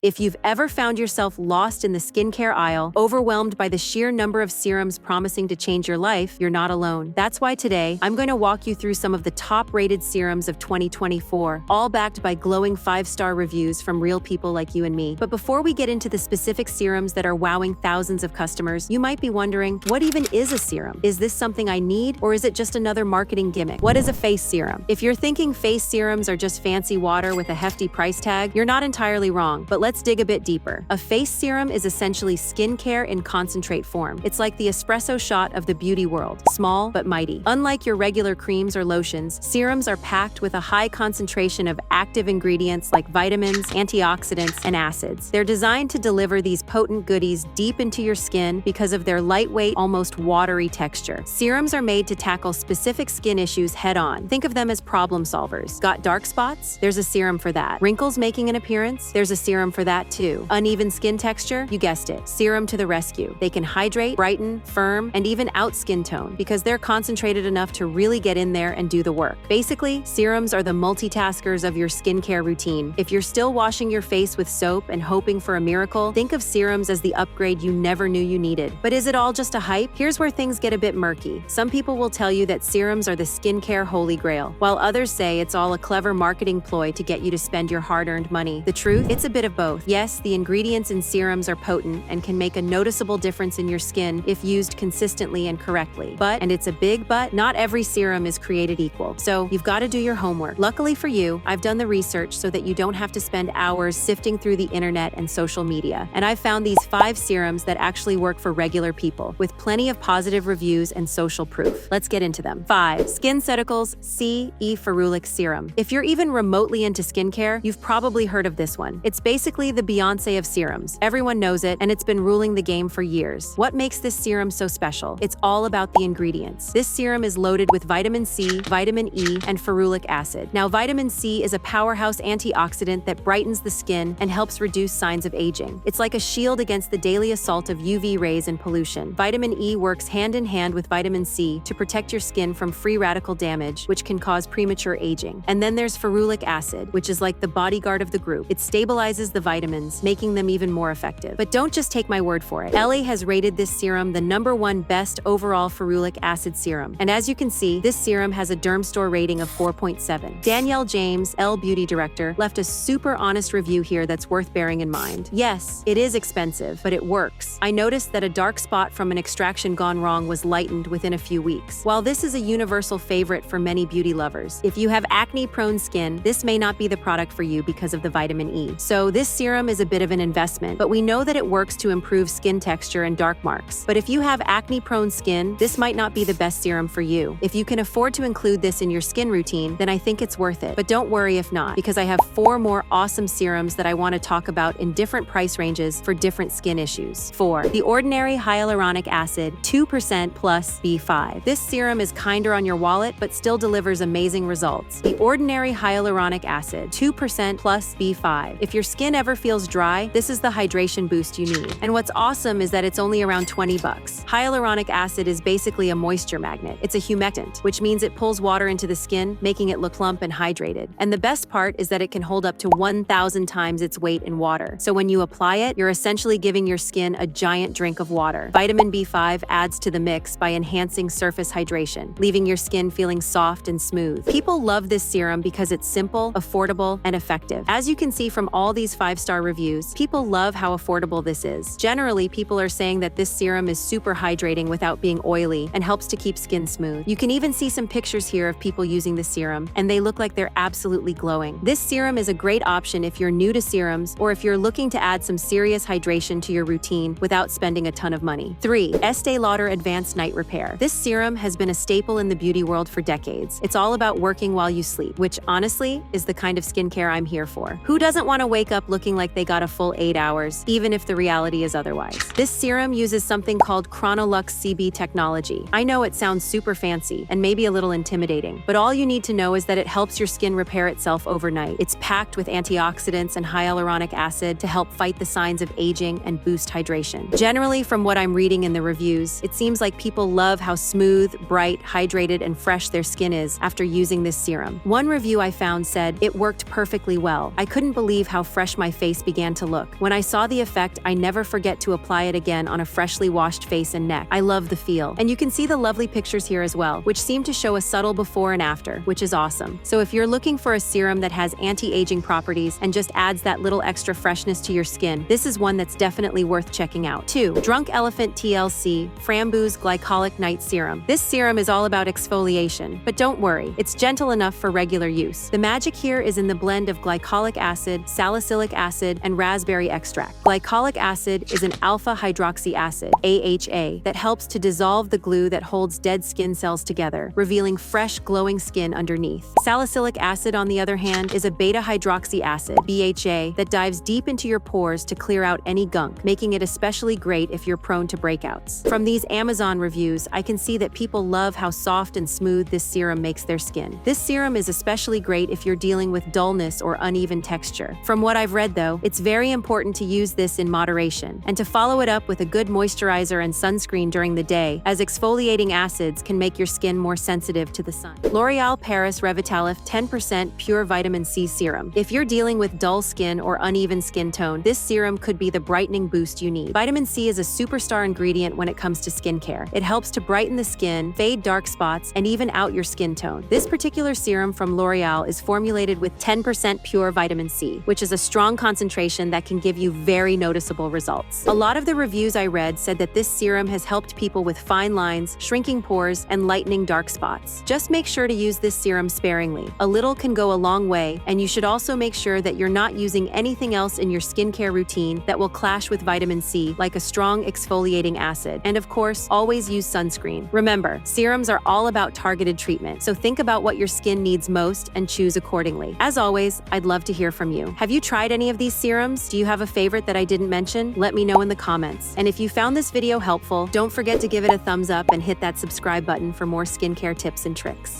If you've ever found yourself lost in the skincare aisle, overwhelmed by the sheer number of serums promising to change your life, you're not alone. That's why today, I'm going to walk you through some of the top-rated serums of 2024, all backed by glowing 5-star reviews from real people like you and me. But before we get into the specific serums that are wowing thousands of customers, you might be wondering, what even is a serum? Is this something I need, or is it just another marketing gimmick? What is a face serum? If you're thinking face serums are just fancy water with a hefty price tag, you're not entirely wrong, but let's dig a bit deeper. A face serum is essentially skincare in concentrate form. It's like the espresso shot of the beauty world, small but mighty. Unlike your regular creams or lotions, serums are packed with a high concentration of active ingredients like vitamins, antioxidants, and acids. They're designed to deliver these potent goodies deep into your skin because of their lightweight, almost watery texture. Serums are made to tackle specific skin issues head-on. Think of them as problem solvers. Got dark spots? There's a serum for that. Wrinkles making an appearance? There's a serum for that too. Uneven skin texture? You guessed it. Serum to the rescue. They can hydrate, brighten, firm, and even out skin tone because they're concentrated enough to really get in there and do the work. Basically, serums are the multitaskers of your skincare routine. If you're still washing your face with soap and hoping for a miracle, think of serums as the upgrade you never knew you needed. But is it all just a hype? Here's where things get a bit murky. Some people will tell you that serums are the skincare holy grail, while others say it's all a clever marketing ploy to get you to spend your hard-earned money. The truth? It's a bit of both. Yes, the ingredients in serums are potent and can make a noticeable difference in your skin if used consistently and correctly. But, and it's a big but, not every serum is created equal. So you've got to do your homework. Luckily for you, I've done the research so that you don't have to spend hours sifting through the internet and social media. And I've found these 5 serums that actually work for regular people, with plenty of positive reviews and social proof. Let's get into them. 5. SkinCeuticals C E Ferulic Serum. If you're even remotely into skincare, you've probably heard of this one. It's basically the Beyonce of serums. Everyone knows it, and it's been ruling the game for years. What makes this serum so special? It's all about the ingredients. This serum is loaded with vitamin C, vitamin E, and ferulic acid. Now, vitamin C is a powerhouse antioxidant that brightens the skin and helps reduce signs of aging. It's like a shield against the daily assault of UV rays and pollution. Vitamin E works hand in hand with vitamin C to protect your skin from free radical damage, which can cause premature aging. And then there's ferulic acid, which is like the bodyguard of the group. It stabilizes the vitamins, making them even more effective. But don't just take my word for it. LA has rated this serum the #1 best overall ferulic acid serum. And as you can see, this serum has a Dermstore rating of 4.7. Danielle James, Elle Beauty Director, left a super honest review here that's worth bearing in mind. Yes, it is expensive, but it works. I noticed that a dark spot from an extraction gone wrong was lightened within a few weeks. While this is a universal favorite for many beauty lovers, if you have acne-prone skin, this may not be the product for you because of the vitamin E. So this serum is a bit of an investment, but we know that it works to improve skin texture and dark marks. But if you have acne-prone skin, this might not be the best serum for you. If you can afford to include this in your skin routine, then I think it's worth it. But don't worry if not, because I have 4 more awesome serums that I want to talk about in different price ranges for different skin issues. 4. The Ordinary Hyaluronic Acid 2% plus B5. This serum is kinder on your wallet, but still delivers amazing results. The Ordinary Hyaluronic Acid 2% plus B5. If your skin ever feels dry, this is the hydration boost you need. And what's awesome is that it's only around $20. Hyaluronic acid is basically a moisture magnet. It's a humectant, which means it pulls water into the skin, making it look plump and hydrated. And the best part is that it can hold up to 1,000 times its weight in water. So when you apply it, you're essentially giving your skin a giant drink of water. Vitamin B5 adds to the mix by enhancing surface hydration, leaving your skin feeling soft and smooth. People love this serum because it's simple, affordable, and effective. As you can see from all these 5-star reviews, people love how affordable this is. Generally, people are saying that this serum is super hydrating without being oily and helps to keep skin smooth. You can even see some pictures here of people using the serum, and they look like they're absolutely glowing. This serum is a great option if you're new to serums or if you're looking to add some serious hydration to your routine without spending a ton of money. 3. Estée Lauder Advanced Night Repair. This serum has been a staple in the beauty world for decades. It's all about working while you sleep, which honestly is the kind of skincare I'm here for. Who doesn't want to wake up looking like they got a full 8 hours, even if the reality is otherwise? This serum uses something called Chronolux CB technology. I know it sounds super fancy and maybe a little intimidating, but all you need to know is that it helps your skin repair itself overnight. It's packed with antioxidants and hyaluronic acid to help fight the signs of aging and boost hydration. Generally, from what I'm reading in the reviews, it seems like people love how smooth, bright, hydrated, and fresh their skin is after using this serum. One review I found said, "It worked perfectly well. I couldn't believe how fresh my my face began to look. When I saw the effect, I never forget to apply it again on a freshly washed face and neck. I love the feel. And you can see the lovely pictures here as well, which seem to show a subtle before and after, which is awesome. So if you're looking for a serum that has anti-aging properties and just adds that little extra freshness to your skin, this is one that's definitely worth checking out. 2. Drunk Elephant T.L.C. Framboos Glycolic Night Serum. This serum is all about exfoliation, but don't worry, it's gentle enough for regular use. The magic here is in the blend of glycolic acid, salicylic acid, and raspberry extract. Glycolic acid is an alpha hydroxy acid, AHA, that helps to dissolve the glue that holds dead skin cells together, revealing fresh, glowing skin underneath. Salicylic acid, on the other hand, is a beta hydroxy acid, BHA, that dives deep into your pores to clear out any gunk, making it especially great if you're prone to breakouts. From these Amazon reviews, I can see that people love how soft and smooth this serum makes their skin. This serum is especially great if you're dealing with dullness or uneven texture. From what I've read though, it's very important to use this in moderation, and to follow it up with a good moisturizer and sunscreen during the day, as exfoliating acids can make your skin more sensitive to the sun. L'Oréal Revitalift 10% Pure Vitamin C Serum. If you're dealing with dull skin or uneven skin tone, this serum could be the brightening boost you need. Vitamin C is a superstar ingredient when it comes to skincare. It helps to brighten the skin, fade dark spots, and even out your skin tone. This particular serum from L'Oréal is formulated with 10% pure vitamin C, which is a strong concentration that can give you very noticeable results. A lot of the reviews I read said that this serum has helped people with fine lines, shrinking pores, and lightening dark spots. Just make sure to use this serum sparingly. A little can go a long way, and you should also make sure that you're not using anything else in your skincare routine that will clash with vitamin C, like a strong exfoliating acid. And of course, always use sunscreen. Remember, serums are all about targeted treatment, so think about what your skin needs most and choose accordingly. As always, I'd love to hear from you. Have you tried any of these serums? Do you have a favorite that I didn't mention? Let me know in the comments. And if you found this video helpful, don't forget to give it a thumbs up and hit that subscribe button for more skincare tips and tricks.